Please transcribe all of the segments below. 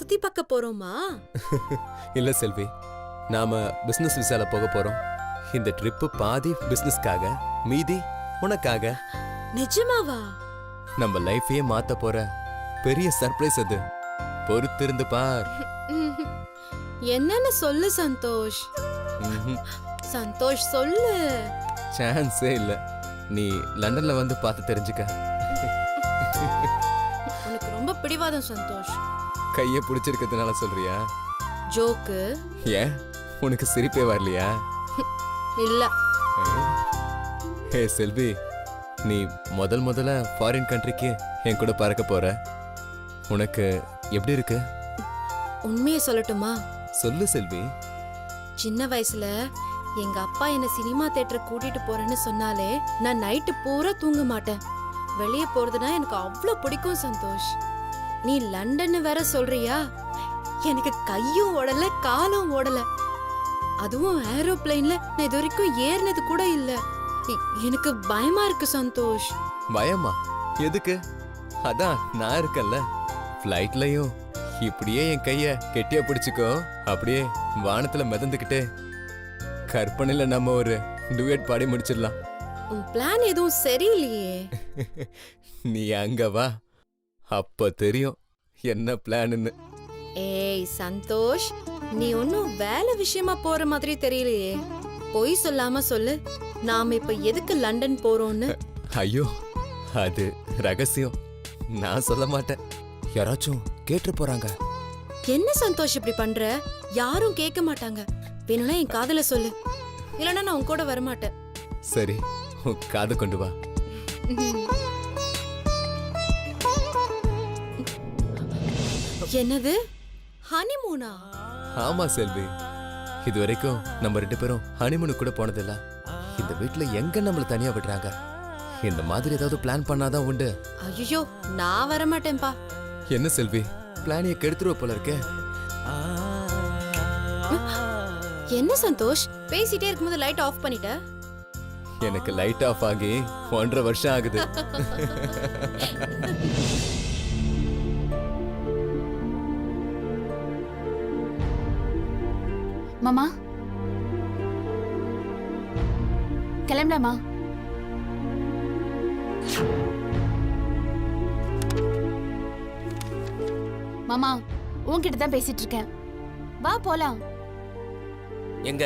சுத்தி பார்க்க போறோமா? இல்ல செல்வி, நாம பிசினஸ் விசால போக போறோம். இந்த ட்ரிப் பாதி பிசினஸ்க்காக, மீதி உனக்காக. நிஜமாவா? நம்ம லைஃபையே மாத்த போற பெரிய சர்ப்ரைஸ் அது. பொறுத்திருந்து பார். என்னன்னு சொல்லு சந்தோஷ். சந்தோஷ் சொல்லு. சான்ஸே இல்ல. நீ லண்டன்ல வந்து பார்த்து தெரிஞ்சுக்க. உனக்கு ரொம்ப பிடிவாதம் சந்தோஷ். கைய பிடிச்சிருக்கிறதுனால சொல்றியா? ஜோக்கு. ஏன் உனக்கு சிரிப்பே வரலையா? இல்ல. ஹே செல்வி, நீ முதல்ல ஃபாரின் கண்ட்ரிக்கு என் கூட பறக்க போற. உனக்கு எப்படி இருக்கு? உண்மையை சொல்லட்டுமா? சொல்லு செல்வி. சின்ன வயசுல எங்க அப்பா என்ன சினிமா தியேட்டர் கூட்டிட்டு போறேன்னு சொன்னாலே நான் நைட்டு பூரா தூங்க மாட்டேன். வெளியே போறதுனா எனக்கு அவ்வளவு பிடிக்கும் சந்தோஷ். நீ லண்டன் வேற சொல்றியா? எனக்கு கையும் ஓடல காலும் ஓடல. அதுவும் ஏரோப்ளேன்ல நான் இது வரைக்கும் ஏறினது கூட இல்ல. எனக்கு பயமா இருக்கு சந்தோஷ். பயமா? எதுக்கு? அதான் நான் இருக்கேன்ல. ஃப்ளைட்லயும் இப்படியே என் கைய கெட்டியா பிடிச்சுக்கோ. அப்படியே வானத்துல மிதந்துக்கிட்டே கற்பனையில நம்ம ஒரு டுயட் பாடி முடிச்சிடலாம். உன் பிளான் எதுவும் சரியில்லையே. நீ அங்க வா, அப்ப தெரியும் என்ன பிளான்னு. ஏய் சந்தோஷ், நீ ஒன்னும் வேலை விஷயமா போற மாதிரி தெரியலையே. பொய் சொல்லாம சொல்லு, நாம இப்ப எதுக்கு லண்டன் போறோம்னு. ஐயோ, அது ரகசியம். நான் சொல்ல மாட்டேன். யாராச்சும் கேட்டு போறாங்க. என்ன சந்தோஷ் இப்படி பண்ற? யாரும் கேட்க மாட்டாங்க. வேணும்னா என் காதுல சொல்லு, இல்லனா நான் உன் கூட வரமாட்டேன். சரி, உன் காது கொண்டு வா. என்னது ஹனிமூனா? ஆமா செல்வி, இதுவரைக்கும் நம்ம 2 பேரும் ஹனிமூனு கூட போனதில்ல. இந்த வீட்ல எங்க நம்மள தனியா விடுறாங்க? இந்த மாதிரி ஏதாவது பிளான் பண்ணாதான் உண்டு. ஐயோ, நான் வரமாட்டேன்பா. என்ன செல்வி, பிளானிய கெடுத்துருவ போல இருக்கே. என்ன சந்தோஷ், பேசிட்டே இருக்கும்போது லைட் ஆஃப் பண்ணிட்ட? எனக்கு லைட் ஆஃப் ஆகி 1.5 வருஷம் ஆகுது. மாமா கிளம்பலாமா? மாமா உன்கிட்ட தான் பேசிட்டு இருக்கேன். வா போலாம். எங்க?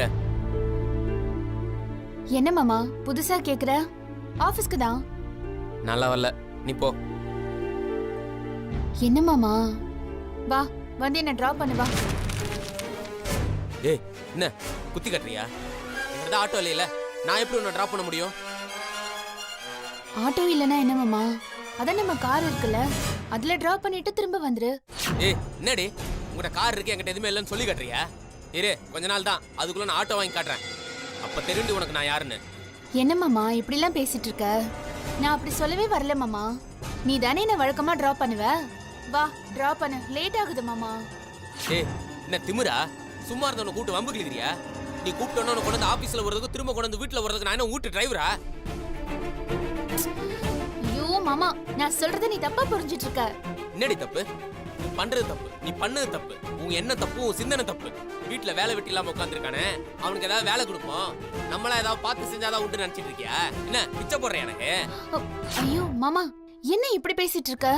என்ன மாமா புதுசா கேக்குற? ஆபீஸ்க்கு தான். நல்லா வரல, நீ போ. என்ன மாமா? வா வந்து என்ன டிராப் பண்ணு வா. ஏய், என்ன குத்தி கட்டுறியா? இங்கதான் ஆட்டோ இல்லையில, நான் எப்படி உன்னை டிராப் பண்ண முடியும்? ஆட்டோ இல்லனா என்ன மாமா? அதான் நம்ம கார் இருக்குல்ல, அதுல டிராப் பண்ணிட்டு திரும்ப வந்துரு. ஏய், என்னடி உங்ககிட்ட கார் இருக்கு என்கிட்ட எதுவுமே இல்லைன்னு சொல்லி கட்டுறியா? இரு, கொஞ்ச நாள் தான், அதுக்குள்ள நான் ஆட்டோ வாங்கி காட்டுறேன். அப்ப தெரிஞ்சு உனக்கு நான் யாருன்னு. என்ன மாமா இப்படி எல்லாம் பேசிட்டு இருக்க? நான் அப்படி சொல்லவே வரல மாமா. நீ தானே என்ன வழக்கமா டிராப் பண்ணுவ. வா டிராப் பண்ணு, லேட் ஆகுது மாமா. ஏய், என்ன திமிரா? சும்மா இருந்தவனை கூப்பிட்டு வம்பு கிளிக்கிறியா? நீ கூப்பிட்டோன்னு கொண்டு வந்து ஆபீஸ்ல வரதுக்கு திரும்ப கொண்டு வந்து வீட்டுல வரதுக்கு நான் என்ன வீட்டு டிரைவரா? ஐயோ மாமா, நான் சொல்றத நீ தப்பா புரிஞ்சிட்டு இருக்க. என்னடி தப்பு? நீ பண்றது தப்பு, நீ பண்ணது தப்பு. உன் என்ன தப்பு, உன் சிந்தனை தப்பு. வீட்டுல வேலை வெட்டி இல்லாம உட்காந்துருக்கானே, அவனுக்கு ஏதாவது வேலை கொடுப்போம். நம்மளா ஏதாவது பார்த்து செஞ்சாதான் உண்டு நினைச்சிட்டு இருக்கியா? என்ன பிச்சை போடுற எனக்கு? ஐயோ மாமா, என்ன இப்படி பேசிட்டு இருக்க?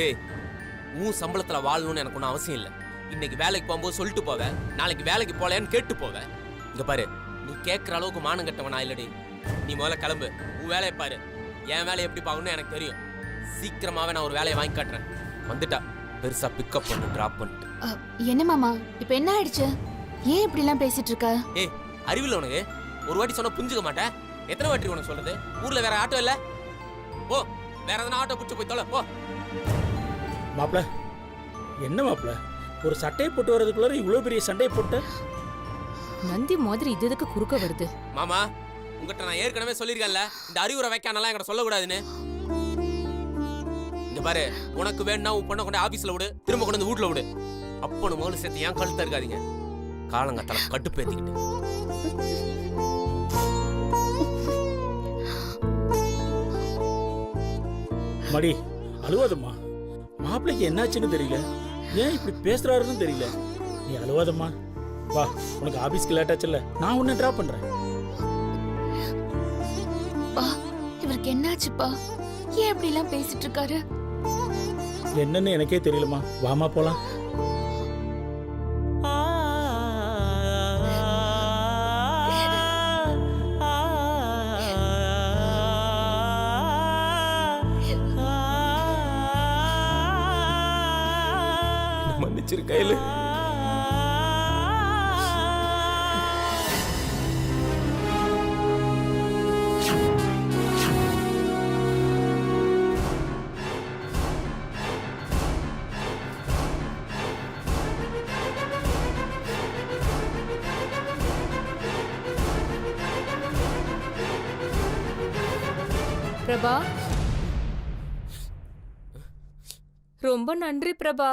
ஏய், உன் சம்பளத்துல வாழணும்னு எனக்கு ஒன்றும் அவசியம் இல்லை. இன்னைக்கு வேலைக்கு போகும்போது சொல்லிட்டு போவேன், நாளைக்கு வேலைக்கு போலையான்னு கேட்டு போவேன். இங்க பாரு, நீ கேட்கற அளவுக்கு மானம் கட்டவனா இல்லடி. நீ முதல்ல கிளம்பு, உன் வேலையை பாரு. என் வேலையை எப்படி பார்க்கணும்னு எனக்கு தெரியும். சீக்கிரமாவே நான் ஒரு வேலையை வாங்கி காட்டுறேன். வந்துட்டா பெருசா பிக்கப் பண்ணு, டிராப் பண்ணிட்டு. என்ன மாமா இப்ப என்ன ஆயிடுச்சு? ஏன் இப்படி எல்லாம் பேசிட்டு இருக்க? ஏய், அறிவில்லை உனக்கு? ஒரு வாட்டி சொன்னா புரிஞ்சுக்க மாட்டேன். எத்தனை வாட்டி உனக்கு சொல்றது? ஊர்ல வேற ஆட்டோ இல்ல? போ, வேற எதனா ஆட்டோ பிடிச்சு போய் தொலை போ. மாப்ள, என்ன மாப்ள, ஒரு சட்டையை போட்டு வரதுக்குள்ள இவ்வளவு பெரிய சண்டையை போட்டு? நந்தி மாதிரி இது எதுக்கு குறுக்க வருது? மாமா, உங்ககிட்ட நான் ஏற்கனவே சொல்லியிருக்கேன்ல, இந்த அறிவுரை வைக்கானலாம் என்கிட்ட சொல்லக்கூடாதுன்னு. இங்க பாரு, உனக்கு வேணும்னா உன் பொண்ணை கொண்டு ஆபீஸ்ல விடு, திரும்ப கொண்டு வந்து வீட்டுல விடு. அப்பனு மோனு சேர்த்து ஏன் கழுத்தா இருக்காதீங்க. காலங்கத்தால கட்டுப்பேத்திக்கிட்டு. மடி அழுவாதம்மா, மாப்பிள்ளைக்கு என்னாச்சுன்னு தெரியல. ஏன் இப்படி பேசுறாருன்னு தெரியல. நீ அழுவாதம்மா, வா, உனக்கு ஆபீஸ்க்கு லேட் ஆச்சுல்ல, நான் உன்னை டிராப் பண்றேன். பா இவருக்கு என்னாச்சுப்பா? ஏன் இப்படி எல்லாம் பேசிட்டு இருக்காரு? என்னன்னு எனக்கே தெரியலம்மா, வாமா போலாம். மன்னிச்சிருக்கையில பிரபா, ரொம்ப நன்றி பிரபா.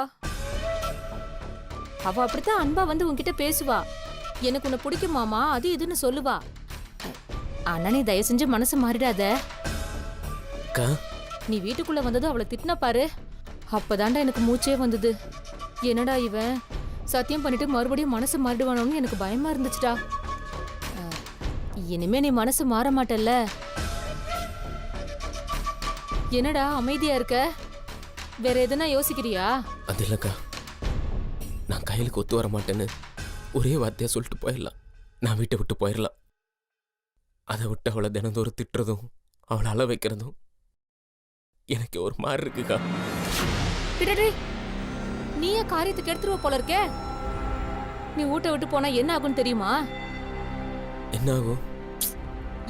அவ அப்படித்தான் அன்பா வந்து உன்கிட்ட பேசுவா. எனக்கு உன்னை பிடிக்குமாமா, அது இதுன்னு சொல்லுவா. ஆனா நீ தயவு செஞ்சு மனசு மாறிடாத. அக்கா, நீ வீட்டுக்குள்ள வந்ததும் அவளை திட்டின பாரு, அப்பதான்டா எனக்கு மூச்சே வந்தது. என்னடா இவன் சத்தியம் பண்ணிட்டு மறுபடியும் மனசு மாறிடுவானோன்னு எனக்கு பயமா இருந்துச்சுடா. இனிமே நீ மனசு மாற மாட்டல்ல? என்னடா அமைதியா இருக்க? வேற எதுனா யோசிக்கிறியா? அது இல்லக்கா, நான் கையிலுக்கு ஒத்து வர மாட்டேன்னு ஒரே வார்த்தையா சொல்லிட்டு போயிடலாம். நான் வீட்டை விட்டு போயிடலாம். அதை விட்டு அவளை தினந்தோறும் திட்டுறதும் அவளை அழ வைக்கிறதும் எனக்கு ஒரு மாதிரி இருக்குக்கா. பிடடி, நீயே காரியத்துக்கு எடுத்துருவ போல இருக்கே. நீ வீட்டை விட்டு போனா என்ன ஆகும்னு தெரியுமா? என்ன ஆகும்?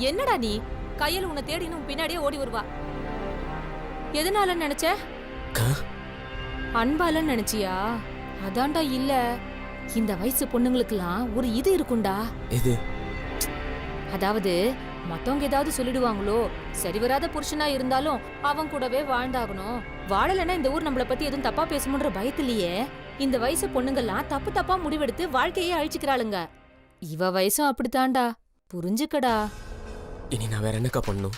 என்னடா நீ கையில உன்னை தேடின்னு உன் பின்னாடியே ஓடி வருவா. எதனால நினைச்ச? அக்கா, அன்பால நினைச்சியா? அதான்டா இல்ல. இந்த வயசு பொண்ணுங்களுக்குலாம் ஒரு இது இருக்கும்டா. இது அதாவது மத்தவங்க ஏதாவது சொல்லிடுவாங்களோ, சரி வராத புருஷனா இருந்தாலும் அவன் கூடவே வாழ்ந்தாகணும். வாழலைன்னா இந்த ஊர் நம்மள பத்தி எதுவும் தப்பா பேசணுன்ற பயத்திலேயே இந்த வயசு பொண்ணுங்கெல்லாம் தப்பு தப்பா முடிவெடுத்து வாழ்க்கையே அழிச்சுக்கிறாளுங்க. இவ வயசும் அப்படித்தான்டா, புரிஞ்சுக்கடா. இனி நான் வேற என்னக்கா பண்ணும்?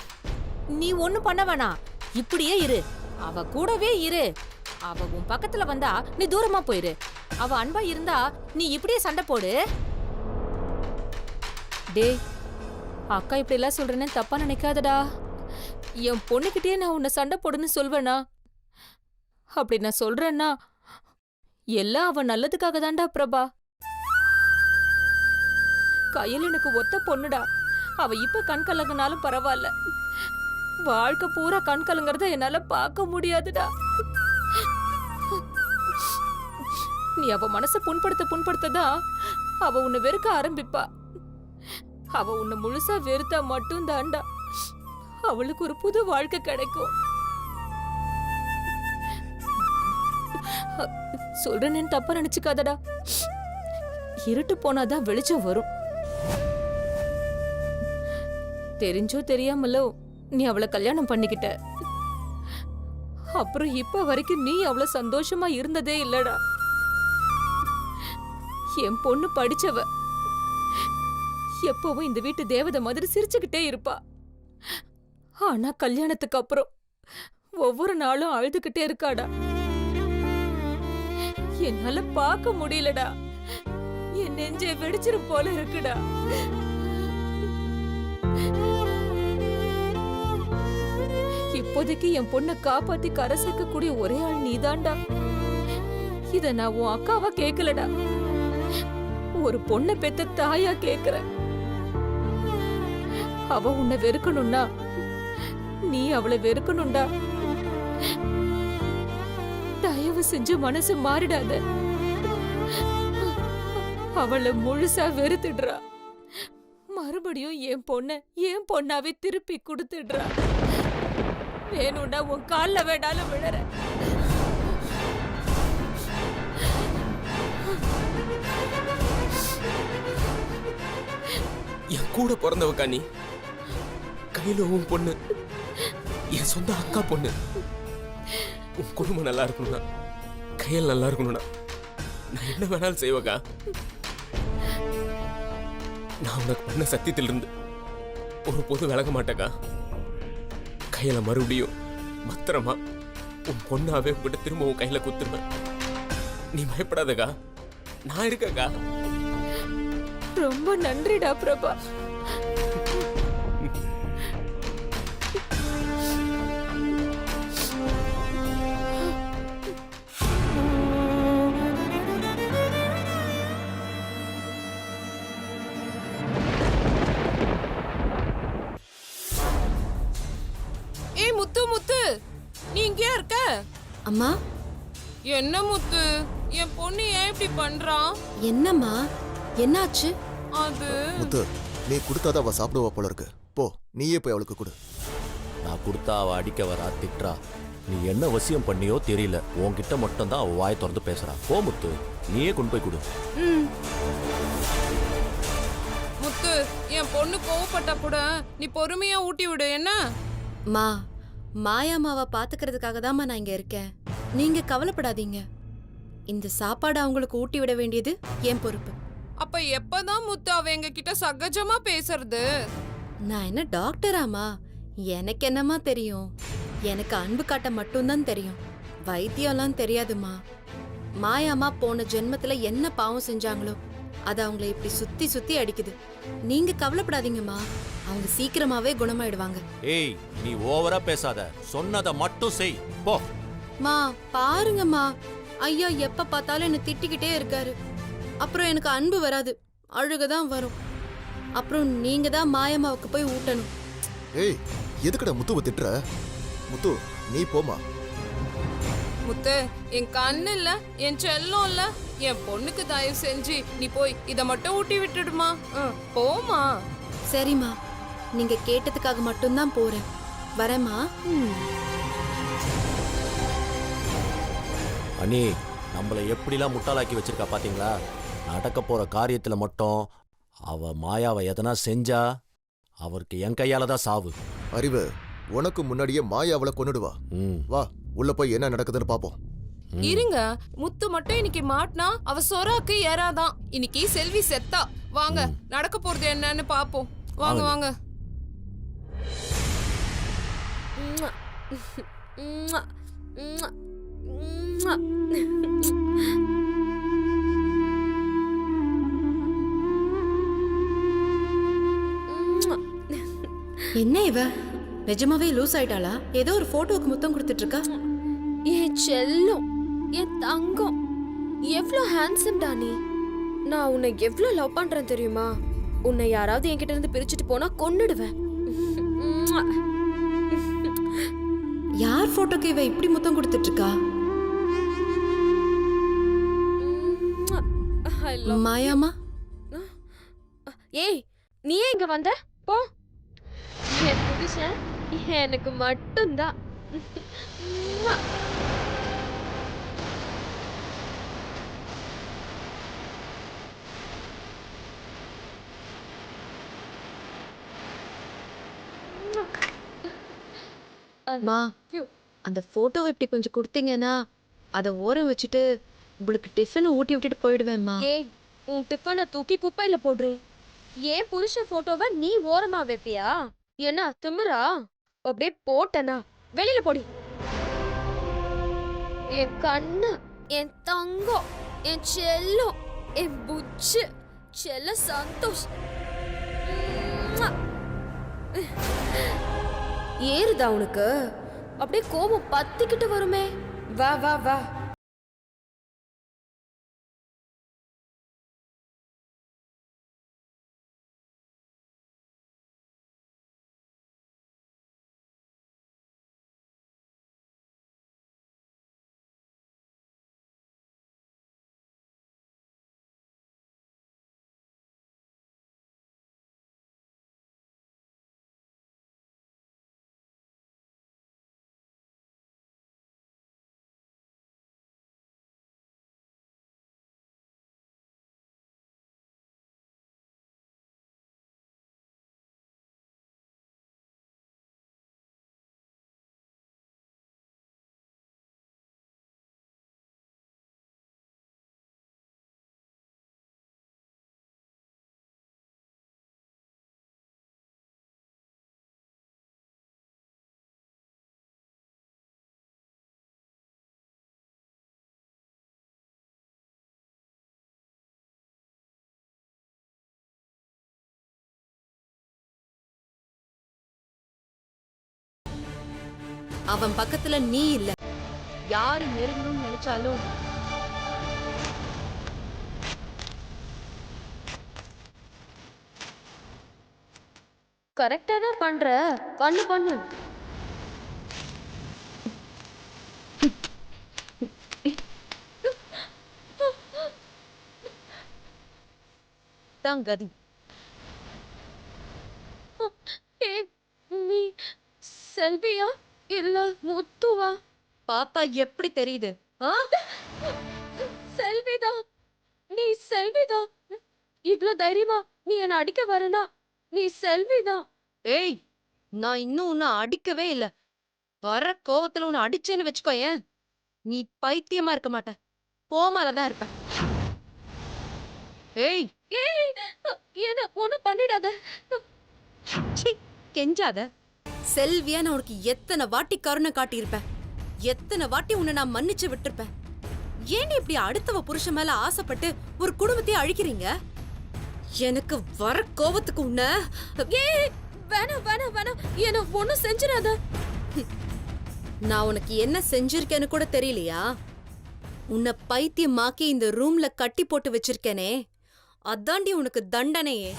நீ ஒண்ணும் பண்ண வேணாம், இப்படியே இரு. அவ கூடவே இரு. அவ உன் பக்கத்துல வந்தா நீ தூரமா போயிரு. அவ அன்பா இருந்தா நீ இப்படியே சண்டை போடு. டேய், அக்கா இப்படி எல்லாம் சொல்றேன்னு தப்பா நினைக்காதடா. என் பொண்ணுகிட்டயே நான் உன்னை சண்டை போடுன்னு சொல்வேனா? அப்படி நான் சொல்றேன்னா எல்லாம் அவ நல்லதுக்காக தான்டா பிரபா. கையில் எனக்கு ஒத்த பொண்ணுடா. அவ இப்ப கண் கலங்கினாலும் பரவாயில்ல, வாழ்க்கை பூரா கண் கலங்கறத என்னால பார்க்க முடியாதுடா. நீ அவ மனசை புண்படுத்ததான் அவ உன்னை வெறுக்க ஆரம்பிப்பா. அவ உன்னை முழுசா வெறுத்தா மட்டும் தான்டா அவளுக்கு ஒரு புது வாழ்க்கை கிடைக்கும். சொல்றேன்னு தப்பா நினைச்சுக்காதடா. இருட்டு போனாதான் வெளிச்சம் வரும். தெரிஞ்சோ தெரியாமலோ நீ அவளை கல்யாணம் பண்ணிக்கிட்ட. அப்புறம் இப்ப வரைக்கும் நீ அவ்வளவு சந்தோஷமா இருந்ததே இல்லடா. என் பொண்ணு படிச்சவ, எப்பவும் இந்த வீட்டு தேவதை மாதிரி சிரிச்சுக்கிட்டே இருப்பா. ஆனா கல்யாணத்துக்கு அப்புறம் ஒவ்வொரு நாளும் அழுதுகிட்டே இருக்காடா. என்னால பார்க்க முடியலடா. என் நெஞ்சை வெடிச்சிரும் போல இருக்குடா. இப்போதைக்கு என் பொண்ணை காப்பாத்தி கரை சேர்க்கக்கூடிய ஒரே ஆள் நீதான்டா. இத நான் உன் அக்காவா கேட்கலடா, ஒரு பொண்ணை பெத்த தாயா கேக்குறேன். அவ உன்னை வெறுக்கணும்னா நீ அவளை வெறுக்கணும்டா. தயவு செஞ்சு மனசு மாறிடாத. அவளை முழுசா வெறுத்துடுறா. மறுபடியும் என் பொண்ணாவே திருப்பி கொடுத்துடுறா. வேணும்னா உன் கால்ல வேணாலும் விழற. என் கூட பிறந்தவக்கா நீ. கையில உன் பொண்ணு, என் சொந்த அக்கா பொண்ணு. உன் குடும்பம் நல்லா இருக்கணும்னா, கையில் நல்லா இருக்கணும்னா நான் என்ன வேணாலும் செய்வக்கா. நான் உனக்கு பண்ண சத்தியத்திலிருந்து ஒரு போது விலக மாட்டேக்கா. கையில மறுபடியும் பத்திரமா உன் பொண்ணாவே உங்ககிட்ட திரும்ப உன் கையில குத்துருவேன். நீ பயப்படாதக்கா, நான் இருக்கேக்கா. ரொம்ப நன்றிடா பிரபா. ஏய் முத்து முத்து, நீ இங்கே இருக்க? அம்மா என்ன முத்து, என் பொண்ணு ஏன் இப்படி பண்றான்? என்னம்மா என்னாச்சு? அது முத்து நீ கொடுத்தாதான் அவ சாப்பிடுவா போல இருக்கு. போ நீயே போய் அவளுக்கு கொடு. நான் கொடுத்தா அவ அடிக்க வரா, திட்டுறா. நீ என்ன வசியம் பண்ணியோ தெரியல, உன்கிட்ட மட்டும் தான் அவ வாயை திறந்து பேசுறா. போ முத்து, நீயே கொண்டு போய் கொடு. முத்து, என் பொண்ணு கோவப்பட்டா கூட நீ பொறுமையா ஊட்டி விடு என்ன? மா மாயாமாவை பாத்துக்கிறதுக்காக தாம்மா நான் இங்க இருக்கேன். நீங்க கவலைப்படாதீங்க. இந்த சாப்பாடு அவங்களுக்கு ஊட்டி விட வேண்டியது என் பொறுப்பு. அப்ப எப்பதான் முத்து அவ எங்க கிட்ட சகஜமா பேசுறது? நான் என்ன டாக்டராமா? எனக்கு என்னமா தெரியும்? எனக்கு அன்பு காட்ட மட்டும்தான் தெரியும். வைத்தியம்லாம் தெரியாதுமா. மாயாமா போன ஜென்மத்துல என்ன பாவம் செஞ்சாங்களோ அது அவங்கள இப்படி சுத்தி சுத்தி அடிக்குது. நீங்க கவலைப்படாதீங்கம்மா, அவங்க சீக்கிரமாவே குணமாயிடுவாங்க. ஏய், நீ ஓவரா பேசாத, சொன்னதை மட்டும் செய். போ. மா பாருங்கம்மா, ஐயா எப்ப பார்த்தாலும் என்ன திட்டிக்கிட்டே இருக்காரு. அப்புறம் எனக்கு அன்பு வராது, அழுகதான் வரும். அப்புறம் நீங்க தான் மாயம்மாவுக்கு போய் ஊட்டணும். ஏய் எதுக்குடா முத்துவை திட்டுற? முத்து நீ போமா. முத்து, என் கண்ணு இல்ல, என் செல்லம் இல்ல, என் பொண்ணுக்கு தயவு செஞ்சு நீ போய் இத மட்டும் ஊட்டி விட்டுடுமா. போமா. சரிம்மா, நீங்க கேட்டதுக்காக மட்டும்தான் போறேன். வரேம்மா. அண்ணி, நம்மளை எப்படிலாம் முட்டாளாக்கி வச்சிருக்கா பாத்தீங்களா? நடக்க போற காரியத்துல மட்டும் அவ மாயாவை எதனா செஞ்சா அவருக்கு என் கையால தான் சாவு. அறிவு, உனக்கு முன்னாடியே மாயா அவளை கொன்னுடுவா. ம். வா உள்ள போய் என்ன நடக்குதுன்னு பாப்போம். இருங்க, முத்து மட்டும் இன்னைக்கு மாட்டினா அவ சொராக்கு ஏறாதான். இன்னைக்கு செல்வி செத்தா. வாங்க, நடக்க போறது என்னன்னு பாப்போம். வாங்க வாங்க. என்ன இவ நிஜமாவே லூஸ் ஆயிட்டாளா? ஏதோ ஒரு போட்டோவுக்கு முத்தம் கொடுத்துட்டு இருக்கா. என் செல்லம், என் தங்கம், எவ்ளோ ஹேண்ட்ஸம் டா நீ. நான் உன்னை எவ்ளோ லவ் பண்றேன் தெரியுமா? உன்னை யாராவது என்கிட்ட இருந்து பிரிச்சுட்டு போனா கொன்னுடுவேன். யார் போட்டோக்கு இவ இப்படி முத்தம் கொடுத்துட்டு இருக்கா? I love- மாயாமா, ஏய், நீ ஏன் இங்க வந்த? போ. என் புருஷன் எனக்கு மட்டும்தான். மா அந்த போட்டோவை இப்படி கொஞ்சம் கொடுத்தீங்கன்னா அதை ஓரம் வச்சுட்டு உங்களுக்கு டிஃபன் ஊட்டி விட்டுட்டு போயிடுவேம்மா. ஏய், உன் டிஃபனை தூக்கி குப்பையில போடுற. ஏன் புருஷன் போட்டோவை நீ ஓரமா வைப்பியா? என்ன திமிரா? அப்படியே போட்டனா வெளியில போடி. என் கண்ணு, என் தங்கம், என் செல்லம், என் புச்சு, செல்ல சந்தோஷ். ஏறுதா உனக்கு? அப்படியே கோபம் பத்திக்கிட்டு வருமே. வா வா வா. அவன் பக்கத்துல நீ இல்ல. யாரு நெருங்கணும்னு நினைச்சாலும் கரெக்டா தான் பண்ற. பண்ணு பண்ணு. கதி நீ செல்வியா இல்ல முத்துவா? பார்த்தா எப்படி தெரியுது? செல்விதான். நீ செல்விதான். இவ்ளோ தைரியமா நீ என்ன அடிக்க வரனா? நீ செல்விதான். ஏய், நான் இன்னும் உன்னை அடிக்கவே இல்ல. வர கோவத்துல உன்னை அடிச்சேன்னு வச்சுக்கோ, ஏன் நீ பைத்தியமா இருக்க மாட்ட, கோமாலதான் இருப்ப. ஏய் ஏய், என்ன ஒண்ணும் பண்ணிடாத. சீ, கெஞ்சாத. செல்வியா நான் உனக்கு எத்தனை வாட்டி கருணை காட்டியிருப்பேன், எத்தனை வாட்டி உன்னை நான் மன்னிச்சு விட்டுருப்பேன். ஏன் இப்படி அடுத்தவ புருஷன் மேல ஆசைப்பட்டு ஒரு குடும்பத்தையே அழிக்கிறீங்க? எனக்கு வர கோவத்துக்கு உன்ன. ஏய், வேணாம் வேணாம் வேணாம், என்ன ஒண்ணும் செஞ்சிடாத. நான் உனக்கு என்ன செஞ்சிருக்கேன்னு கூட தெரியலையா? உன்னை பைத்தியமாக்கி இந்த ரூம்ல கட்டி போட்டு வச்சிருக்கேனே, அதாண்டி உனக்கு தண்டனையே.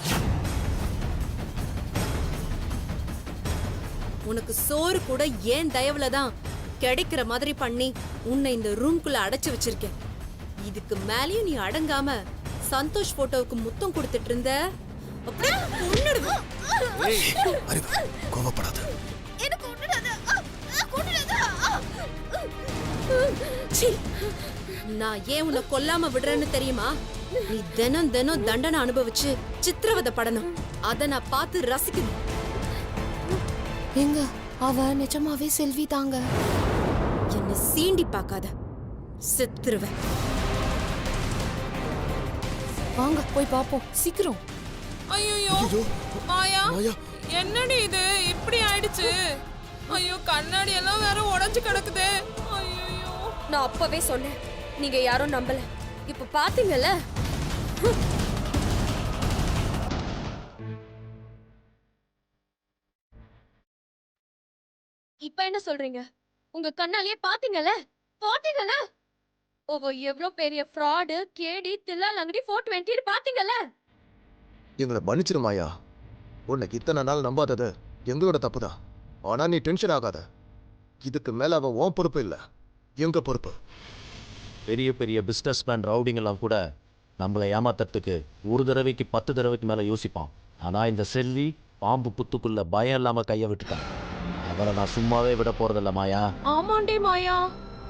உனக்கு சோறு கூட ஏன் தயவுல தான் கிடைக்கிற மாதிரி பண்ணி உன்னை இந்த ரூம்குள்ள அடைச்சு வச்சிருக்கேன். இதுக்கு மேலயும் நீ அடங்காம சந்தோஷ் போட்டோவுக்கு முத்தம் கொடுத்துட்டு இருந்த, அப்படியே கொன்னுடுவேன். அறிவு, கோவப்படாத. சீ, நான் ஏன் உன்னை கொல்லாம விடுறேன்னு தெரியுமா? நீ தினம் தினம் தண்டனை அனுபவிச்சு சித்திரவதை படணும். அத நான் பார்த்து ரசிக்கணும். எங்க அவ நிஜமாவே செல்வி தாங்க. என்ன சீண்டி பார்க்காத, செத்துருவேன். வாங்க போய் பாப்போம் சீக்கிரம். ஐயோ ஐயோ, மாயா, மாயா. என்னடி இது இப்படி ஆயிடுச்சு? ஐயோ, கண்ணாடி எல்லாம் வேற உடைஞ்சு கிடக்குதே. ஐயோ, நான் அப்பவே சொன்னேன், நீங்க யாரும் நம்பல. இப்ப பாத்தீங்கல்ல. இப்ப என்ன சொல்றீங்க? உங்க கண்ணாலேயே பாத்தீங்கல்ல, பாத்தீங்கல்ல. ஓ, எவ்வளவு பெரிய ஃப்ராடு, கேடி, தில்லால் அங்கடி 420 பாத்தீங்கல்ல. எங்களை மன்னிச்சிரு மாயா. உன்னைக்கு இத்தனை நாள் நம்பாதது எங்களோட தப்புதான். ஆனா நீ டென்ஷன் ஆகாத. இதுக்கு மேல அவன் உன் பொறுப்பு இல்ல, எங்க பொறுப்பு. பெரிய பெரிய பிஸ்னஸ்மேன் ரவுடிங்கெல்லாம் கூட நம்மளை ஏமாத்துறதுக்கு ஒரு தடவைக்கு 10 தடவைக்கு மேலே யோசிப்பான். ஆனால் இந்த செல்வி பாம்பு புத்துக்குள்ள பயம் இல்லாமல் கையை விட்டுட்டான். அவரை நான் சும்மாவே விட போறதில்ல மாயா. ஆமாண்டி மாயா,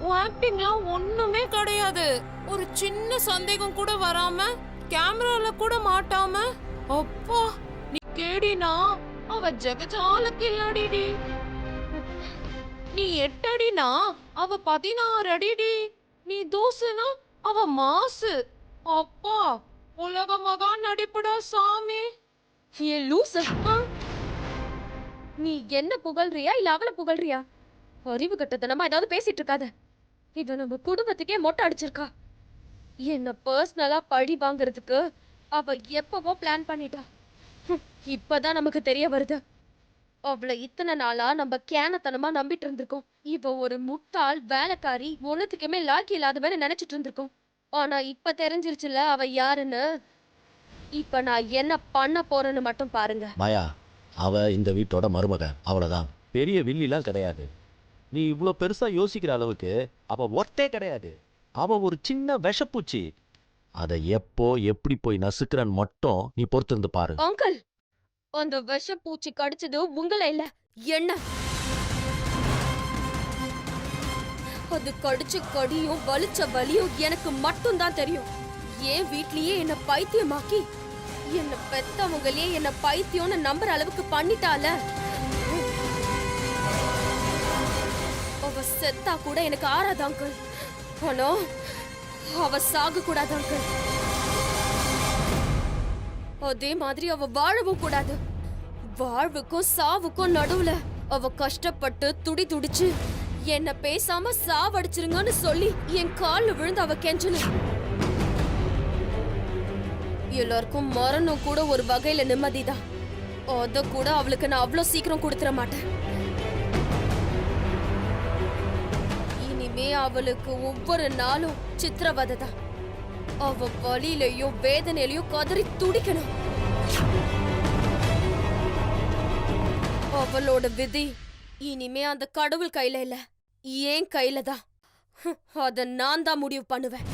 உன் ஆக்டிங்லாம் ஒண்ணுமே கிடையாது. ஒரு சின்ன சந்தேகம் கூட வராம, கேமரால கூட மாட்டாம, அப்பா நீ கேடினா அவ ஜெகஜால கில்லாடிடி. நீ 8 அடினா அவ 16 அடிடி. நீ தூசுனா அவ மாசு. அப்பா, உலக மகா நடிப்புடா சாமி. ஏ லூசு. நீ என்ன புகழ்றியா இல்ல அவளை புகழ்றியா? அறிவு கட்டத்தனமா ஏதாவது பேசிட்டு இருக்காத. இவ நம்ம குடும்பத்துக்கே மொட்டை அடிச்சிருக்கா. என்ன பர்சனலா பழி வாங்குறதுக்கு அவ எப்பவோ பிளான் பண்ணிட்டா. இப்பதான் நமக்கு தெரிய வருது. அவளை இத்தனை நாளா நம்ம கேனத்தனமா நம்பிட்டு இருந்திருக்கோம். இவ ஒரு முட்டாள் வேலைக்காரி, ஒண்ணுத்துக்குமே லாக்கி இல்லாதவன்னு நினைச்சிட்டு இருந்திருக்கோம். ஆனா இப்ப தெரிஞ்சிருச்சுல அவ யாருன்னு. இப்ப நான் என்ன பண்ண போறேன்னு மட்டும் பாருங்க. மாயா, அவ இந்த வீட்டோட மருமக, அவ்வளோதான். பெரிய வில்லிலாம் கிடையாது. நீ இவ்வளோ பெருசாக யோசிக்கிற அளவுக்கு அவள் ஒர்த்தே கிடையாது. அவள் ஒரு சின்ன விஷப்பூச்சி. அதை எப்போ எப்படி போய் நசுக்கிறன்னு மட்டும் நீ பொறுத்திருந்து பாரு. அங்கிள், அந்த விஷ பூச்சி கடிச்சது உங்களை இல்ல, என்ன. அது கடிச்ச கடியும் வலிச்ச வலியும் எனக்கு மட்டும் தான் தெரியும். ஏன் வீட்லயே என்ன பைத்தியமாக்கி என்ன பெத்தவங்களே என்ன பைத்தியம்னு நம்புற அளவுக்கு பண்ணிட்டால. அவ செத்தா கூட எனக்கு ஆறாது அங்கிள். ஆனா அவ சாக கூடாது அங்கிள். அதே மாதிரி அவ வாழவும் கூடாது. வாழ்வுக்கும் சாவுக்கும் நடுவுல அவ கஷ்டப்பட்டு துடி துடிச்சு என்ன பேசாம சாவடிச்சிருங்கன்னு சொல்லி என் கால்ல விழுந்து அவ கெஞ்சணும். எல்லாருக்கும் மரணம் கூட ஒரு வகையில நிம்மதிதான். அத கூட அவளுக்கு நான் அவ்வளவு சீக்கிரம் கொடுத்துட மாட்டேன். இனிமே அவளுக்கு ஒவ்வொரு நாளும் சித்திரவதை தான். அவ வலியிலையும் வேதனையிலையும் கதறி துடிக்கணும். அவளோட விதி இனிமே அந்த கடவுள் கையில இல்ல, ஏன் கையில தான். அத நான் தான் முடிவு பண்ணுவேன்.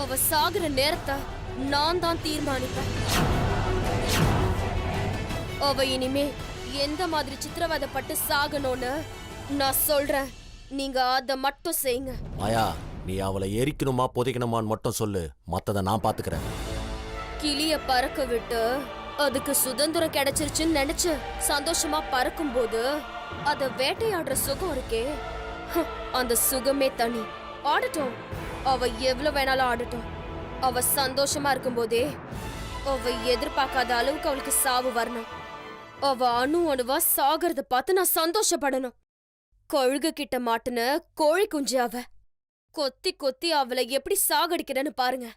அவ சாகுற நேரத்தை நான் தான் தீர்மானிப்பேன். அவ இனிமே எந்த மாதிரி சித்திரவதைப்பட்டு சாகணும்னு நான் சொல்றேன். நீங்க அத மட்டும் செய்யுங்க. மாயா, நீ அவளை எரிக்கணுமா புதைக்கணுமான்னு மட்டும் சொல்லு, மத்ததை நான் பாத்துக்கிறேன். கிளிய பறக்க விட்டு அதுக்கு சுதந்திரம் கிடைச்சிருச்சுன்னு நினைச்சு சந்தோஷமா பறக்கும் போது அத வேட்டையாடுற சுகம் இருக்கே, அந்த சுகமே தனி. ஆடட்டும், அவ எவ்வளவு வேணாலும் ஆடட்டும். அவ சந்தோஷமா இருக்கும்போதே அவ எதிர்பார்க்காத அளவுக்கு அவளுக்கு சாவு வரணும். அவ அணு அணுவா சாகிறத பார்த்து நான் சந்தோஷப்படணும். கொழுகு கிட்ட மாட்டுன கோழி குஞ்சு அவ. கொத்தி கொத்தி அவளை எப்படி சாகடிக்கிறேன்னு பாருங்க.